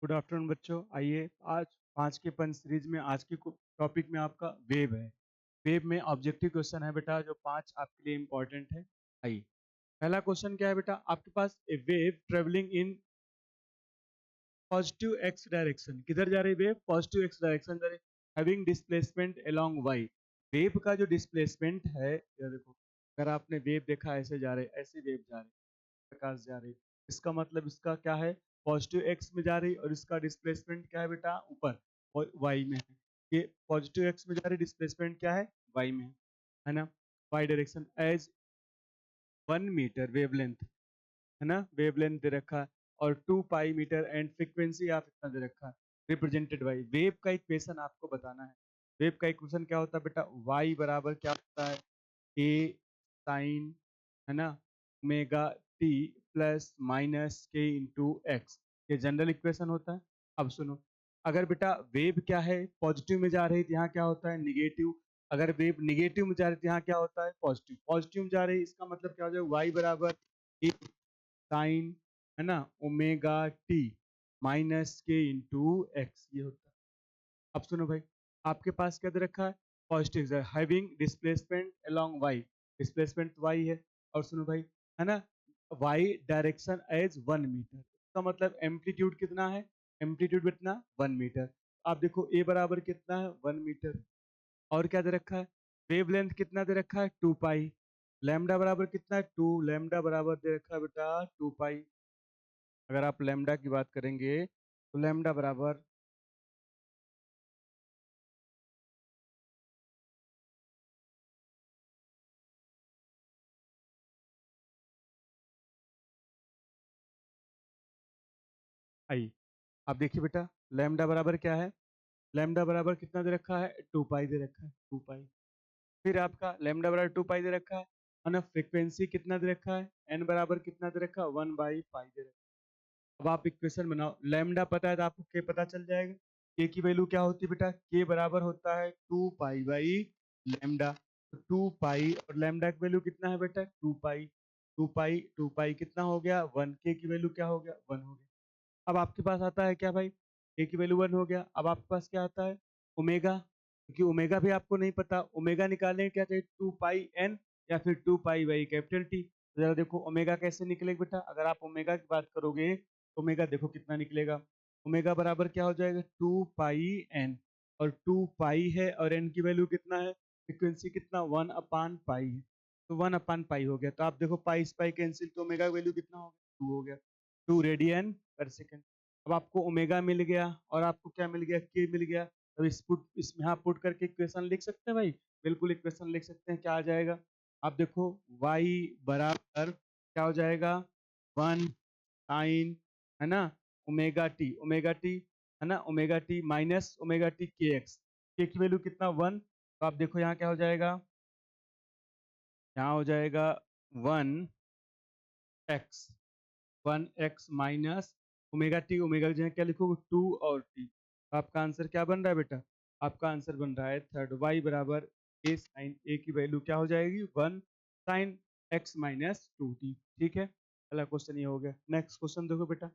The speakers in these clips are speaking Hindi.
गुड आफ्टरनून बच्चों। आइए आज 5 के 5 सीरीज में आज की टॉपिक में आपका वेव है। वेव में ऑब्जेक्टिव क्वेश्चन है बेटा, जो 5 आपके लिए इंपॉर्टेंट है। आइए, पहला क्वेश्चन क्या है बेटा, आपके पास a wave travelling in positive X direction. किधर जा रही है वेव? पॉजिटिव एक्स डायरेक्शन जा रही है, having displacement along Y. Wave का जो डिस्प्लेसमेंट है, ये देखो, अगर आपने वेव देखा ऐसे जा रहे, ऐसे वेव जा रहे, प्रकाश जा रही, इसका मतलब इसका क्या है? पॉजिटिव एक्स में जा रही, और इसका डिस्प्लेसमेंट क्या है बेटा? ऊपर वाई में है। ये पॉजिटिव एक्स में जा रही, डिस्प्लेसमेंट क्या है? वाई में है ना। Y direction as 1 metre wavelength, है ना, वेवलेंथ दे रखा है, और 2 पाई मीटर एंड फ्रीक्वेंसी आप इतना दे रखा है, रिप्रेजेंटेड बाई। वेव का इक्वेशन आपको बताना है। वेव का इक्वेशन क्या होता है बेटा? वाई बराबर क्या होता है? ए साइन, है ना, ओमेगा टी प्लस माइनस के इंटू एक्स। ये जनरल इक्वेशन होता है। अब सुनो, अगर बेटा वेव क्या है, पॉजिटिव में जा रही है तो यहाँ क्या होता है? निगेटिव। अगर वेव निगेटिव में जा रही है तो यहाँ क्या होता है? पॉजिटिव। पॉजिटिव में जा रही है, इसका मतलब क्या हो जाएगा? वाई बराबर ए साइन, है ना, ओमेगा टी माइनस के इंटू एक्स, ये होता है। अब सुनो भाई, आपके पास क्या दे रखा है? Positive, having displacement along Y, displacement Y है। और सुनो भाई, है ना, वाई डायरेक्शन एज 1 मीटर, इसका मतलब एम्पलीट्यूड कितना है? एम्पलीट्यूड कितना? 1 मीटर। आप देखो ए बराबर कितना है? 1 मीटर। और क्या दे रखा है? वेवलेंथ कितना दे रखा है? 2 पाई। लैम्डा बराबर कितना है? 2। लैम्डा बराबर दे रखा है बेटा 2 पाई। अगर आप लैम्डा की बात करेंगे तो लैम्डा बराबर, आई, आप देखिए बेटा, लैम्डा बराबर क्या है? लैम्डा बराबर कितना दे रखा है? 2 पाई दे रखा है, 2 पाई। फिर आपका लैम्डा बराबर 2 पाई दे रखा है, और ना फ्रीक्वेंसी कितना दे रखा है? एन बराबर कितना दे रखा है? 1/पाई दे रखा है। अब आप इक्वेशन बनाओ, लैम्डा पता है तो आपको के पता चल जाएगा। के की वैल्यू क्या होती है बेटा? के बराबर होता है 2 पाई बाई लैम्डा। तो 2 पाई, और लैम्डा की वैल्यू कितना है बेटा? 2 पाई। 2 पाई कितना हो गया? 1। के की वैल्यू क्या हो गया? 1 हो गया। अब आपके पास आता है क्या भाई? ए की वैल्यू 1 हो गया। अब आपके पास क्या आता है? ओमेगा। क्योंकि ओमेगा भी आपको नहीं पता, ओमेगा निकालने क्या चाहिए? 2 पाई एन या फिर 2 पाई बाई कैपिटल टी। तो जरा देखो ओमेगा कैसे निकलेगा बेटा। अगर आप ओमेगा की बात करोगे तो ओमेगा देखो कितना निकलेगा। ओमेगा बराबर क्या हो जाएगा? 2 पाई एन, और 2 पाई है, और एन की वैल्यू कितना है? फ्रिक्वेंसी कितना? 1/पाई है। तो 1/पाई हो गया। तो आप देखो पाई स्पाई कैंसिल, तो ओमेगा की वैल्यू कितना हो गया? 2 हो गया। 2 रेडियन पर सेकेंड। अब आपको ओमेगा मिल गया, और आपको क्या मिल गया? के मिल गया। अब इसमें आप पुट करके इक्वेशन लिख सकते हैं भाई। बिल्कुल इक्वेशन लिख सकते हैं। क्या आ जाएगा? आप देखो, y बराबर क्या हो जाएगा? 1 साइन, है ना, ओमेगा टी, है ना, omega T minus omega T के एक्स। के की वैल्यू कितना? 1। तो आप देखो यहाँ क्या हो जाएगा? यहाँ हो जाएगा 1 x, 1 x minus omega T. Omega की जगह क्या लिखोगे? 2 और टी। आपका आंसर क्या बन रहा है बेटा? आपका आंसर बन रहा है थर्ड, वाई बराबर ए साइन, ए की वैल्यू क्या हो जाएगी? 1 साइन एक्स माइनस 2 टी। ठीक है, पहला क्वेश्चन ये हो गया। नेक्स्ट क्वेश्चन देखो बेटा।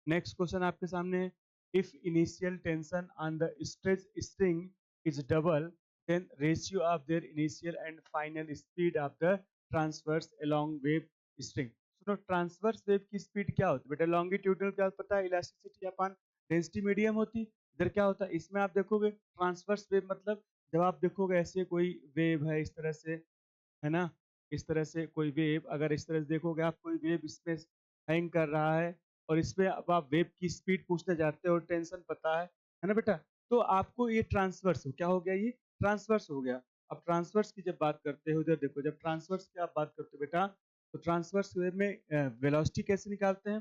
नेक्स्ट क्वेश्चन आपके सामने है, if initial tension on the stretch string is double, then ratio of their initial and final speed of the transverse along wave string। सुनो, ट्रांसवर्स वेव की स्पीड क्या होती है बेटा? लॉन्गिट्यूडनल क्या पता है? इलास्टिसिटी अपन डेंसिटी मीडियम होती। इधर क्या होता है? इसमें आप देखोगे ट्रांसवर्स वेव मतलब, जब आप देखोगे ऐसे कोई वेव है इस तरह से, है ना, इस तरह से कोई वेव, अगर इस तरह से देखोगे आप, कोई वेव इसमें हैंग कर रहा है, और इसमें अब आप वेव की स्पीड पूछने जाते हो और टेंशन पता है ना बेटा, तो आपको ये ट्रांसवर्स हो, क्या हो गया? ये ट्रांसवर्स हो गया। अब ट्रांसवर्स की जब बात करते हो, इधर देखो, जब ट्रांसवर्स की आप बात करते हो बेटा, तो ट्रांसवर्स वेव में वेलोसिटी कैसे निकालते हैं?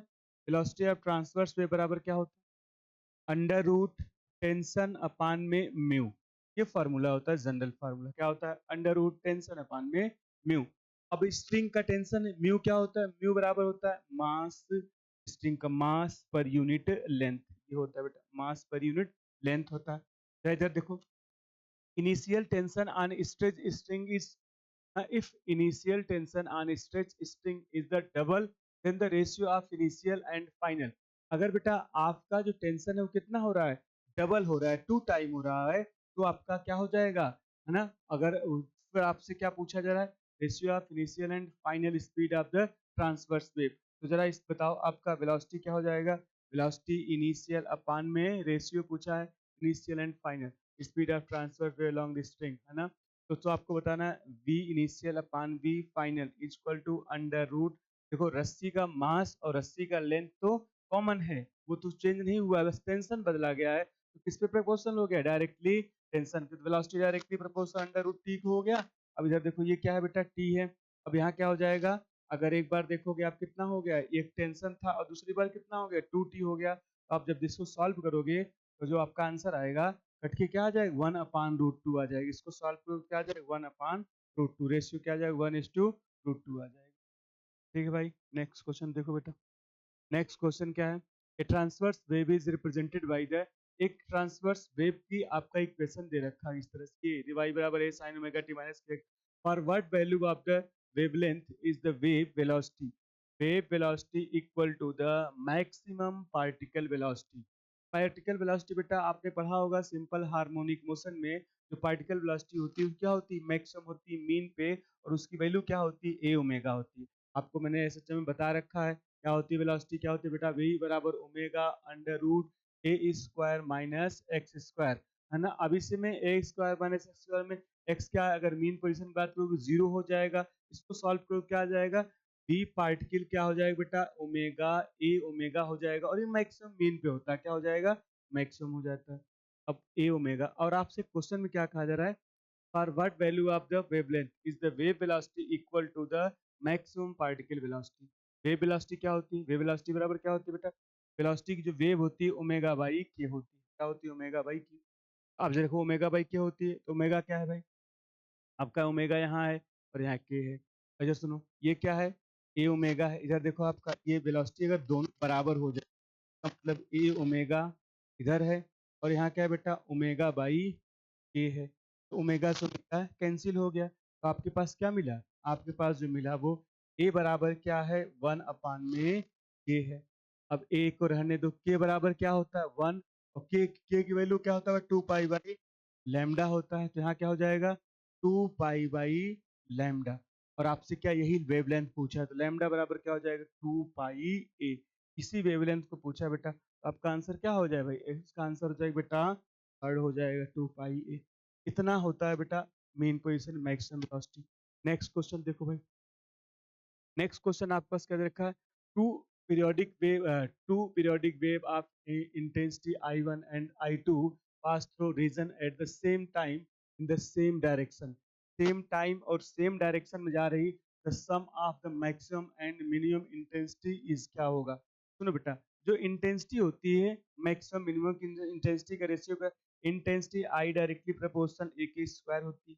वेलोसिटी ऑफ ट्रांसवर्स वेव बराबर क्या होता है? अंडर रूट टेंशन अपान में म्यू। ये फार्मूला होता है, जनरल फार्मूला। क्या होता है? अंडर रूट टेंशन अपान में म्यू। अब स्ट्रिंग का टेंशन म्यू क्या होता है? म्यू बराबर होता है मास, स्ट्रिंग का मास पर यूनिट लेंथ। ये होता है बेटा मास पर यूनिट लेंथ होता है। तो इधर देखो, initial tension on stretch string is, if initial tension on a stretch string is the double, then the ratio of initial and final। अगर बेटा आपका जो टेंशन है वो कितना हो रहा है, डबल हो रहा है, 2 टाइम हो रहा है, तो आपका क्या हो जाएगा, है ना। अगर फिर आपसे क्या पूछा जा रहा है, ratio of initial and final speed of the transverse wave, तो जरा इस बताओ आपका वेलोसिटी क्या हो जाएगा, वेलोसिटी इनिशियल अपान में रेशियो पूछा है, initial and final speed of transverse wave along the string, है ना। तो आपको बताना है v initial upon v final equal to under root, देखो रस्सी का मास और रस्सी का लेंथ तो कॉमन है, वो तो चेंज नहीं हुआ है, बस टेंशन बदला गया है, तो किस पे प्रोपोर्शनल हो गया, डायरेक्टली टेंशन पे, velocity directly proportional under root T हो गया। अब इधर देखो ये क्या है बेटा, टी है। अब यहाँ क्या हो जाएगा, अगर एक बार देखोगे आप कितना हो गया, एक टेंशन था और दूसरी बार कितना हो गया, 2t हो गया। तो आप जब इसको सॉल्व करोगे तो जो आपका आंसर आएगा कट के क्या आ जाएगा, 1/√2 आ जाएगा, इसको सॉल्व करोगे क्या आ जाएगा, 1/√2, रेशियो क्या आ जाएगा, 1:√2 आ जाएगा। ठीक है भाई, नेक्स्ट क्वेश्चन देखो बेटा। नेक्स्ट क्वेश्चन क्या है, a transverse wave is represented by the, एक ट्रांसवर्स वेव की आपका इक्वेशन दे रखा है इस तरह से, y बराबर a sin omega t minus K, for what value of the wavelength is the wave velocity equal to the maximum particle velocity. Particle velocity बेटा आपने पढ़ा होगा सिंपल हार्मोनिक मोशन में, जो पार्टिकल वेलोसिटी होती है क्या होती है, मैक्सिमम होती है मीन पे, और उसकी वैल्यू क्या होती है, a ओमेगा होती है। आपको मैंने एसएचएम में बता रखा है क्या होती है वेलोसिटी, क्या होती है बेटा, v बराबर ओमेगा अंडर रूट ए स्क्वायर माइनस एक्स स्क्वायर, है ना। अब इसी में ए स्क्वायर माइनस एक्स स्क्वायर में एक्स क्या है, अगर मीन पोजीशन की बात करोगे जीरो हो जाएगा, इसको सॉल्व करो क्या आ जाएगा, v पार्टिकल क्या हो जाएगा बेटा, ओमेगा ए ओमेगा हो जाएगा, और ये मैक्सिमम मीन पे होता है, क्या हो जाएगा, मैक्सिमम हो जाता है। अब ए ओमेगा, और आपसे क्वेश्चन में क्या कहा जा रहा है, for what value of the wavelength is the wave velocity equal to the maximum particle velocity। Wave velocity क्या होती है, वेव वेलोसिटी बराबर क्या होती है बेटा, वेलोसिटी की जो वेव होती है ओमेगा बाई के होती है, क्या होती है, ओमेगा बाई की। अब देखो ओमेगा बाई के होती है, तो ओमेगा क्या है भाई, आपका ओमेगा यहाँ है और यहाँ के है। अच्छा सुनो, ये क्या है, ए ओमेगा है, इधर देखो आपका ये वेलोसिटी अगर दोनों बराबर हो जाए, मतलब ए ओमेगा इधर है और यहाँ क्या है बेटा, ओमेगा बाई के है, तो ओमेगा से ओमेगा कैंसिल हो गया, तो आपके पास क्या मिला, आपके पास जो मिला वो ए बराबर क्या है, 1/में के है। अब ए को रहने दो, के बराबर क्या होता है 1, और के की वैल्यू क्या होता है 2 पाई बाई लैम्डा होता है, तो यहाँ क्या हो जाएगा 2 पाई बाई लैम्डा। और आपसे क्या यही वेवलेंथ पूछा है, तो लैम्डा बराबर क्या हो जाएगा 2 पाई ए, इसी वेवलेंथ को पूछा है बेटा, तो आपका आंसर क्या हो जाएगा भाई, इसका आंसर हो जाएगा बेटा थर्ड हो जाएगा 2 पाई ए। इतना होता है बेटा main position maximum velocity. Next question देखो भाई, नेक्स्ट क्वेश्चन आपके पास क्या दे रखा है, two two periodic wave of intensity I1 and I2 pass through region at the same time in the same direction, same time और सेम डायरेक्शन में जा रही, the sum of the maximum and minimum intensity is क्या होगा। सुनो बेटा, जो इंटेंसिटी होती है मैक्सिमम मिनिमम की इंटेंसिटी का रेशियो का, intensity I directly proportional A के स्क्वायर होती है।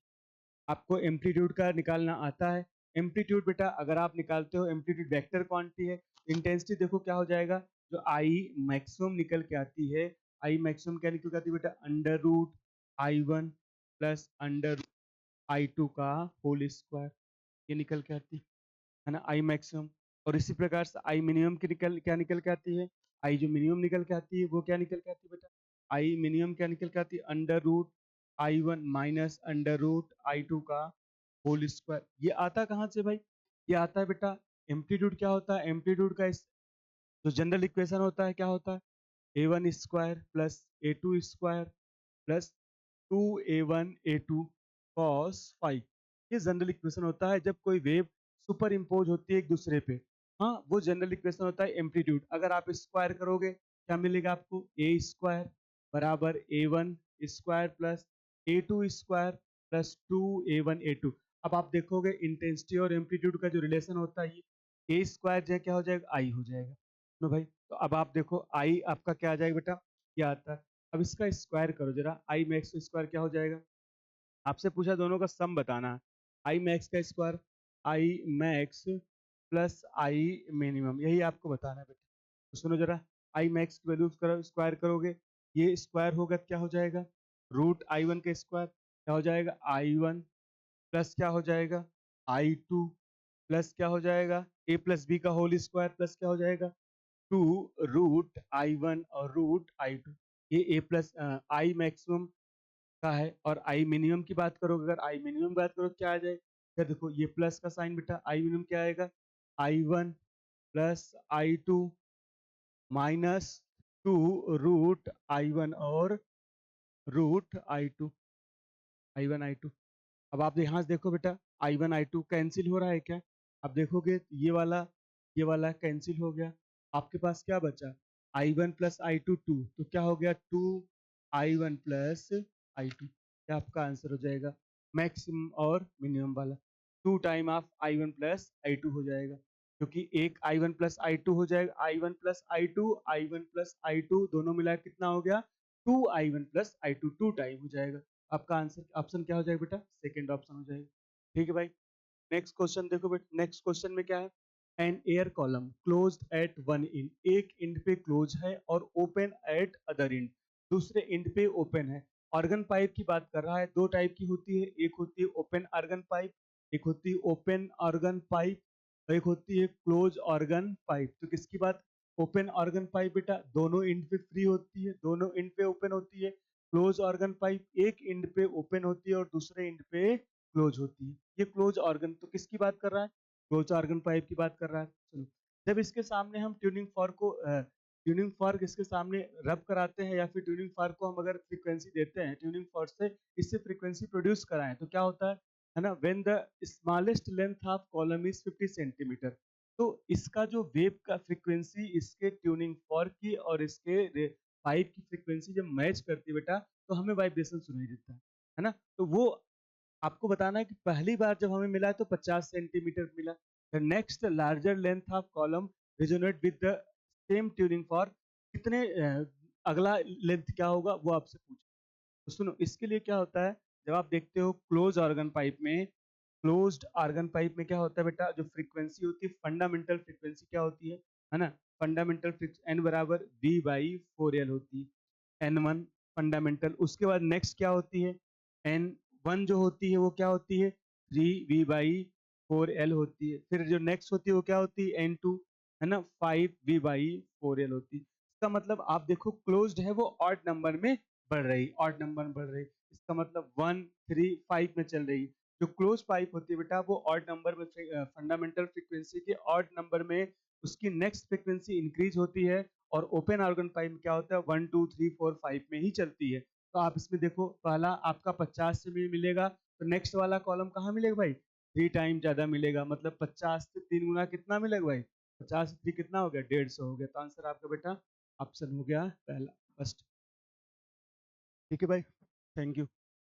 आपको एम्पलीट्यूड का निकालना आता है, एम्पलीट्यूड बेटा अगर आप निकालते हो एम्पलीट्यूड वेक्टर क्वांटिटी है, इंटेंसिटी देखो क्या हो जाएगा, जो आई मैक्सिमम निकल के आती है, आई मैक्सिमम क्या निकल के आती है बेटा, under root I1 plus under I2 का होल स्क्वायर, ये निकल के आती है ना आई मैक्सिमम। और इसी प्रकार से आई मिनिमम की क्या निकल के आती है, आई जो मिनिमम निकल के आती है वो क्या निकल के आती है बेटा, आई मिनिमम क्या निकल के आती है, under root I1 minus under root I2 का होल स्क्वायर। ये आता कहाँ से भाई, ये आता है बेटा, एम्पलीट्यूड क्या होता है, एम्पलीट्यूड का जो जनरल इक्वेशन होता है क्या होता है, A1 square plus A2 square plus 2A1 A2 cos five, ये जनरल इक्वेशन होता है जब कोई वेव सुपर इम्पोज होती है एक दूसरे पे। हाँ, वो जनरल इक्वेशन होता है एम्पलीट्यूड, अगर आप स्क्वायर करोगे क्या मिलेगा आपको, ए स्क्वायर बराबर A1 square plus A2 square plus 2A1 A2। अब आप देखोगे इंटेंसिटी और एम्पलीट्यूड का जो रिलेशन होता है, ये ए स्क्वायर जो है क्या हो जाएगा, आई हो जाएगा। नो भाई, तो अब आप देखो आई आपका क्या आ जाएगा बेटा, क्या आता है, अब इसका स्क्वायर करो जरा, आई मैक्स स्क्वायर क्या हो जाएगा, आपसे पूछा दोनों का सम बताना है, आई मैक्स का square I max plus I minimum, यही आपको बताना है बेटा। तो सुनो जरा, आई मैक्स की वैल्यू करो, स्क्वायर करोगे, ये स्क्वायर होगा क्या हो जाएगा, रूट I1 का स्क्वायर क्या हो जाएगा, I1 प्लस क्या हो जाएगा, I2 प्लस क्या हो जाएगा, a प्लस बी का होल स्क्वायर प्लस क्या हो जाएगा 2√I1 और √I2, ये ए प्लस आई मैक्सिमम का है। और आई मिनिमम की बात करो, अगर आई मिनिमम की बात करो क्या आ जाए, क्या देखो ये प्लस का साइन बेटा, आई मिनिमम क्या आएगा, I1 plus I2 minus 2√I1 और √I2, I1 I2। अब आप यहाँ से देखो बेटा, I1 I2 कैंसिल हो रहा है क्या, अब देखोगे ये वाला कैंसिल हो गया, आपके पास क्या बचा, I1 प्लस I2 2, तो क्या हो गया 2I1 प्लस I2, क्या आपका आंसर हो जाएगा मैक्सिमम और मिनिमम वाला, 2 time of I1 plus I2 हो जाएगा, क्योंकि एक I1 प्लस I2 हो जाएगा, I1 प्लस I2 दोनों मिला के कितना हो गया 2I1 प्लस I2, 2 टाइम हो जाएगा। आपका आंसर ऑप्शन क्या हो जाएगा बेटा, सेकंड ऑप्शन हो जाएगा। ठीक है भाई, नेक्स्ट क्वेश्चन देखो बेटा, नेक्स्ट क्वेश्चन में क्या है, an air column closed at one end, एक इंड पे क्लोज है और ओपन एट अदर इंड, दूसरे इंड पे ओपन है। ऑर्गन पाइप की बात कर रहा है, दो टाइप की होती है, एक होती है ओपन ऑर्गन पाइप, एक होती है ओपन ऑर्गन पाइप, और एक होती है क्लोज ऑर्गन पाइप। तो किसकी बात, ओपन ऑर्गन पाइप बेटा दोनों इंड पे फ्री होती है, दोनों इंड पे ओपन होती है। क्लोज ऑर्गन पाइप एक इंड पे ओपन होती है और दूसरे इंड पे क्लोज होती है। ये क्लोज ऑर्गन, तो किसकी बात कर रहा है, क्लोज ऑर्गन पाइप की बात कर रहा है। चलो, जब इसके सामने हम ट्यूनिंग फॉर्क इसके सामने रब कराते हैं, या फिर ट्यूनिंग फॉर्क को हम अगर फ्रीक्वेंसी देते हैं ट्यूनिंग फॉर्क से, इससे फ्रीक्वेंसी प्रोड्यूस कराएं, तो क्या होता है ना, when the smallest length of column is 50 centimetre, तो इसका जो वेव का फ्रीक्वेंसी इसके ट्यूनिंग फॉर्क की और इसके पाइप की फ्रीक्वेंसी जब मैच करती है बेटा, तो हमें वाइब्रेशन सुनाई देता है ना। तो वो आपको बताना है कि पहली बार जब हमें मिला तो 50 सेंटीमीटर मिला, the next larger length of column resonate with the same tuning for कितने अगला लेंथ क्या होगा वो आपसे पूछे। तो सुनो, इसके लिए क्या होता है, जब आप देखते हो क्लोज ऑर्गन पाइप में, क्लोज्ड ऑर्गन पाइप में क्या होता है बेटा, जो फ्रीक्वेंसी होती है फंडामेंटल फ्रीक्वेंसी क्या होती है ना, फंडामेंटल एन बराबर V/4L होती है, N1 फंडामेंटल। उसके बाद नेक्स्ट क्या होती है, N1 जो होती है वो क्या होती है 3V/4L होती है। फिर जो नेक्स्ट होती है वो क्या होती है N2, है ना 5V/4L होती है। इसका मतलब आप देखो क्लोज्ड है वो ऑड नंबर में बढ़ रही, ऑड नंबर में बढ़ रही, इसका मतलब 1 3 5 में चल रही है। जो क्लोज पाइप होती है बेटा वो ऑड नंबर में, फंडामेंटल फ्रीक्वेंसी के ऑड नंबर में उसकी नेक्स्ट फ्रीक्वेंसी इंक्रीज होती है, और ओपन ऑर्गन पाइप में क्या होता है 1 2 3 4 5 में ही चलती है। तो आप इसमें देखो, पहला आपका 50 से मिलेगा, तो नेक्स्ट वाला कॉलम कहाँ मिलेगा भाई, 3 टाइम ज्यादा मिलेगा, मतलब 50 से 3 गुना कितना मिलेगा भाई, 50 से 3 कितना हो गया 150 हो गया। तो आंसर आपका बेटा ऑप्शन हो गया पहला, फर्स्ट। ठीक है भाई, थैंक यू।